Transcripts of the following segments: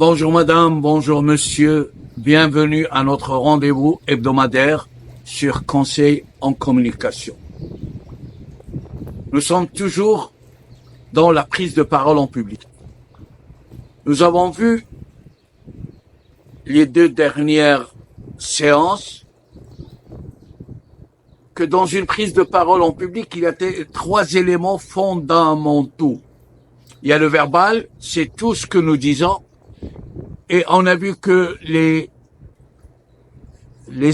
Bonjour madame, bonjour monsieur, bienvenue à notre rendez-vous hebdomadaire sur Conseil en communication. Nous sommes toujours dans la prise de parole en public. Nous avons vu les 2 dernières séances que dans une prise de parole en public, il y a 3 éléments fondamentaux. Il y a le verbal, c'est tout ce que nous disons, et on a vu que les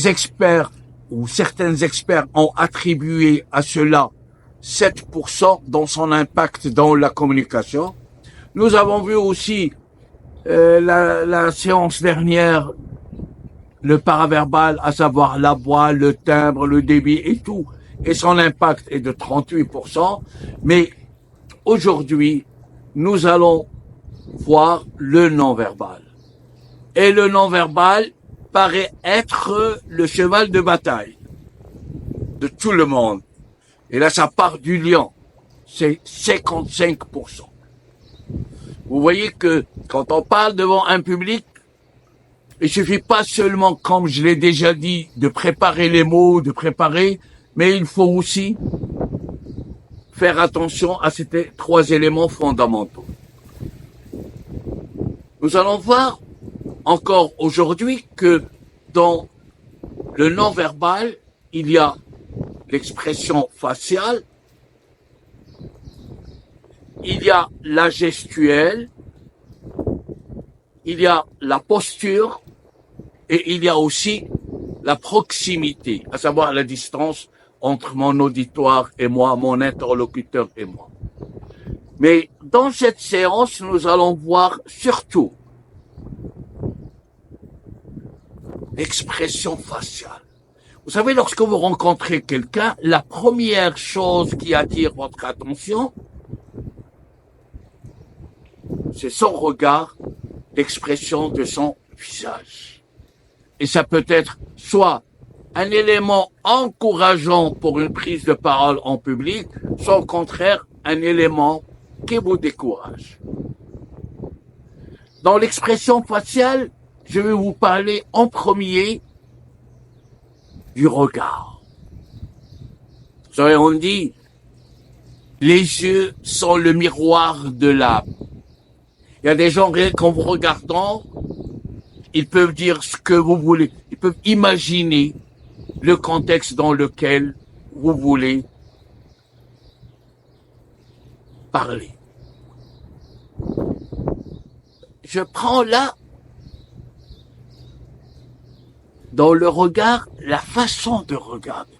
experts ou certains experts ont attribué à cela 7% dans son impact dans la communication. Nous avons vu aussi la séance dernière le paraverbal, à savoir la voix, le timbre, le débit et tout, et son impact est de 38%. Mais aujourd'hui, nous allons voir le non-verbal. Et le non-verbal paraît être le cheval de bataille de tout le monde. Et là, ça part du lion. C'est 55%. Vous voyez que quand on parle devant un public, il suffit pas seulement, comme je l'ai déjà dit, de préparer les mots, mais il faut aussi faire attention à ces 3 éléments fondamentaux. Nous allons voir encore aujourd'hui que dans le non-verbal, il y a l'expression faciale, il y a la gestuelle, il y a la posture et il y a aussi la proximité, à savoir la distance entre mon auditoire et moi, mon interlocuteur et moi. Mais dans cette séance, nous allons voir surtout l'expression faciale. Vous savez, lorsque vous rencontrez quelqu'un, la première chose qui attire votre attention, c'est son regard, l'expression de son visage. Et ça peut être soit un élément encourageant pour une prise de parole en public, soit au contraire un élément qui vous décourage. Dans l'expression faciale, je vais vous parler en premier du regard. Vous savez, on dit, les yeux sont le miroir de l'âme. Il y a des gens, rien qu'en vous regardant, ils peuvent dire ce que vous voulez. Ils peuvent imaginer le contexte dans lequel vous voulez parler. Je prends là, dans le regard, la façon de regarder.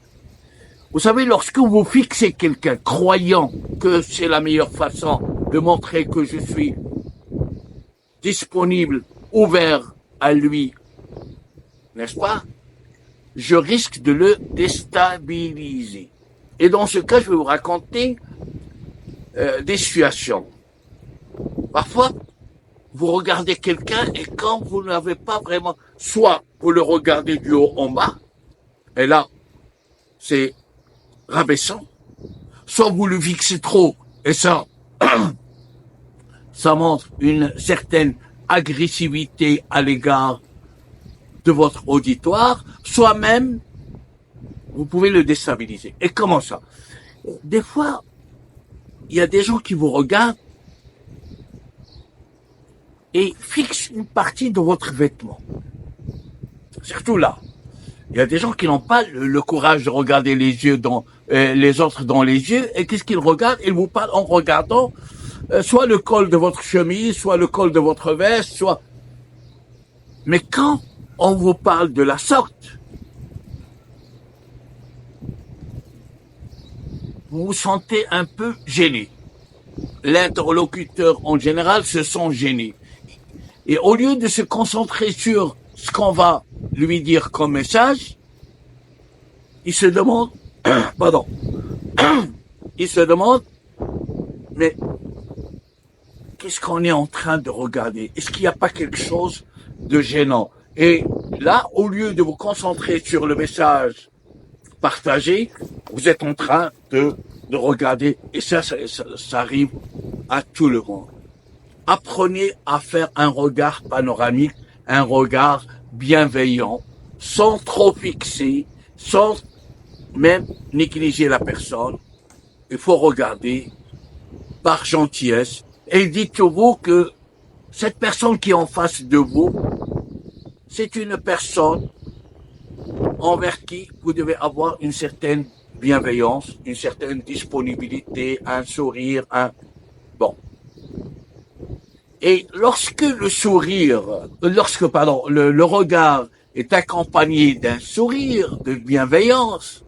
Vous savez, lorsque vous fixez quelqu'un, croyant que c'est la meilleure façon de montrer que je suis disponible, ouvert à lui, n'est-ce pas? Je risque de le déstabiliser. Et dans ce cas, je vais vous raconter des situations. Parfois, vous regardez quelqu'un et quand vous n'avez pas vraiment, soit vous le regardez du haut en bas, et là, c'est rabaissant, soit vous le fixez trop, et ça, ça montre une certaine agressivité à l'égard de votre auditoire, soit même, vous pouvez le déstabiliser. Et comment ça? Des fois, il y a des gens qui vous regardent et fixent une partie de votre vêtement. Surtout là. Il y a des gens qui n'ont pas le courage de regarder les yeux dans les autres dans les yeux. Et qu'est-ce qu'ils regardent? Ils vous parlent en regardant soit le col de votre chemise, soit le col de votre veste, soit... Mais quand on vous parle de la sorte, vous vous sentez un peu gêné. L'interlocuteur en général se sent gêné. Et au lieu de se concentrer sur ce qu'on va lui dire comme message, il se demande, mais qu'est-ce qu'on est en train de regarder? Est-ce qu'il n'y a pas quelque chose de gênant? Et là, au lieu de vous concentrer sur le message partagé, vous êtes en train de regarder. Et ça arrive à tout le monde. apprenez à faire un regard panoramique, un regard bienveillant, sans trop fixer, sans même négliger la personne. Il faut regarder par gentillesse et dites-vous que cette personne qui est en face de vous, c'est une personne envers qui vous devez avoir une certaine bienveillance, une certaine disponibilité, un sourire, bon. Et lorsque le regard est accompagné d'un sourire, de bienveillance,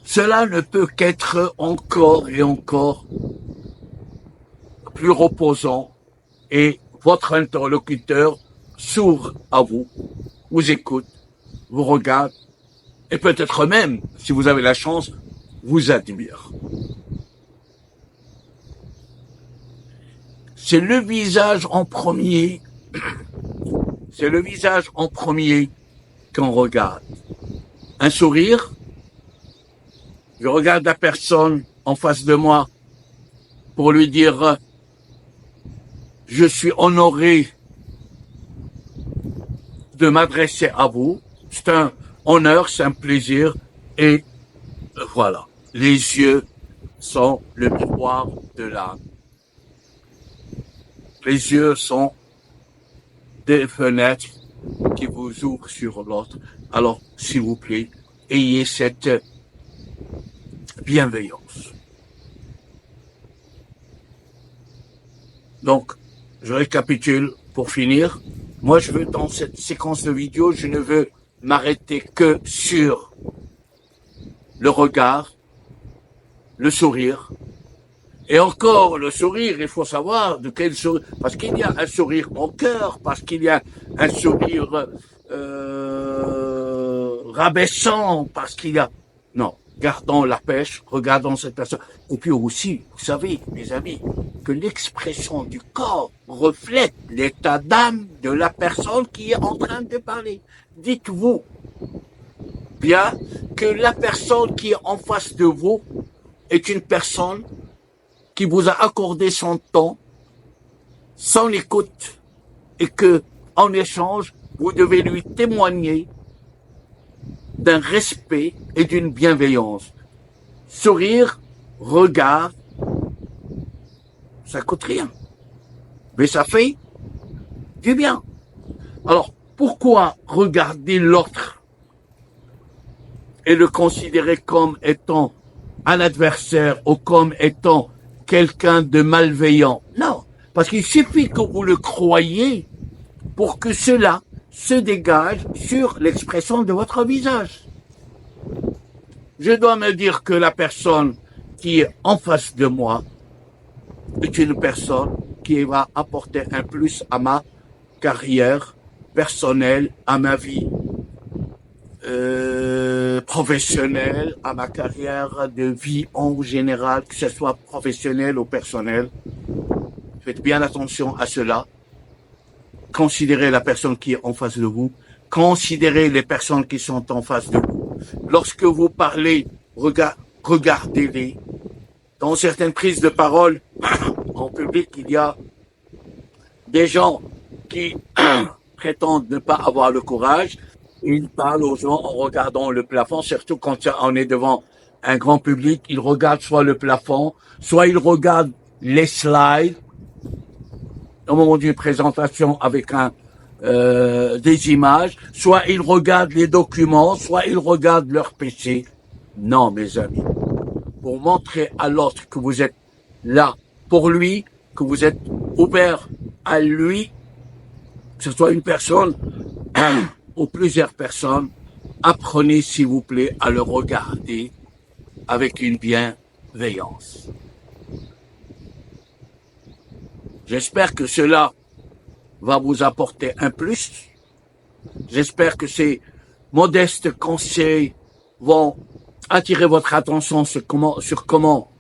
cela ne peut qu'être encore et encore plus reposant et votre interlocuteur s'ouvre à vous, vous écoute, vous regarde et peut-être même, si vous avez la chance, vous admire. C'est le visage en premier, c'est le visage en premier qu'on regarde. Un sourire, je regarde la personne en face de moi pour lui dire « Je suis honoré de m'adresser à vous. C'est un honneur, c'est un plaisir. » Et voilà, les yeux sont le miroir de l'âme. Les yeux sont des fenêtres qui vous ouvrent sur l'autre. Alors, s'il vous plaît, ayez cette bienveillance. Donc, je récapitule pour finir. Moi, dans cette séquence de vidéo, je ne veux m'arrêter que sur le regard, le sourire. Et encore, le sourire, il faut savoir de quel sourire. Parce qu'il y a un sourire en cœur, parce qu'il y a un sourire rabaissant, parce qu'il y a... Non, gardons la pêche, regardons cette personne. Et puis aussi, vous savez, mes amis, que l'expression du corps reflète l'état d'âme de la personne qui est en train de parler. Dites-vous bien que la personne qui est en face de vous est une personne qui vous a accordé son temps, son écoute, et que, en échange, vous devez lui témoigner d'un respect et d'une bienveillance. Sourire, regard, ça coûte rien, mais ça fait du bien. Alors, pourquoi regarder l'autre et le considérer comme étant un adversaire ou comme étant quelqu'un de malveillant? Non, parce qu'il suffit que vous le croyiez pour que cela se dégage sur l'expression de votre visage. Je dois me dire que la personne qui est en face de moi est une personne qui va apporter un plus à ma carrière personnelle, à ma vie professionnelle, à ma carrière de vie en général, que ce soit professionnel ou personnel. Faites bien attention à cela. Considérez la personne qui est en face de vous. Considérez les personnes qui sont en face de vous. Lorsque vous parlez, regardez-les. Dans certaines prises de parole en public, il y a des gens qui prétendent ne pas avoir le courage. Ils parlent aux gens en regardant le plafond, surtout quand on est devant un grand public. Ils regardent soit le plafond, soit ils regardent les slides au moment d'une présentation avec des images, soit ils regardent les documents, soit ils regardent leur PC. Non, mes amis, pour montrer à l'autre que vous êtes là pour lui, que vous êtes ouvert à lui, que ce soit une personne ou plusieurs personnes, apprenez s'il vous plaît à le regarder avec une bienveillance. J'espère que cela va vous apporter un plus. J'espère que ces modestes conseils vont attirer votre attention sur comment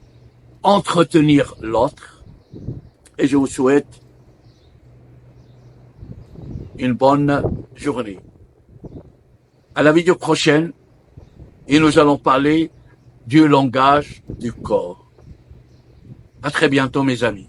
entretenir l'autre. Et je vous souhaite une bonne journée. À la vidéo prochaine, et nous allons parler du langage du corps. À très bientôt, mes amis.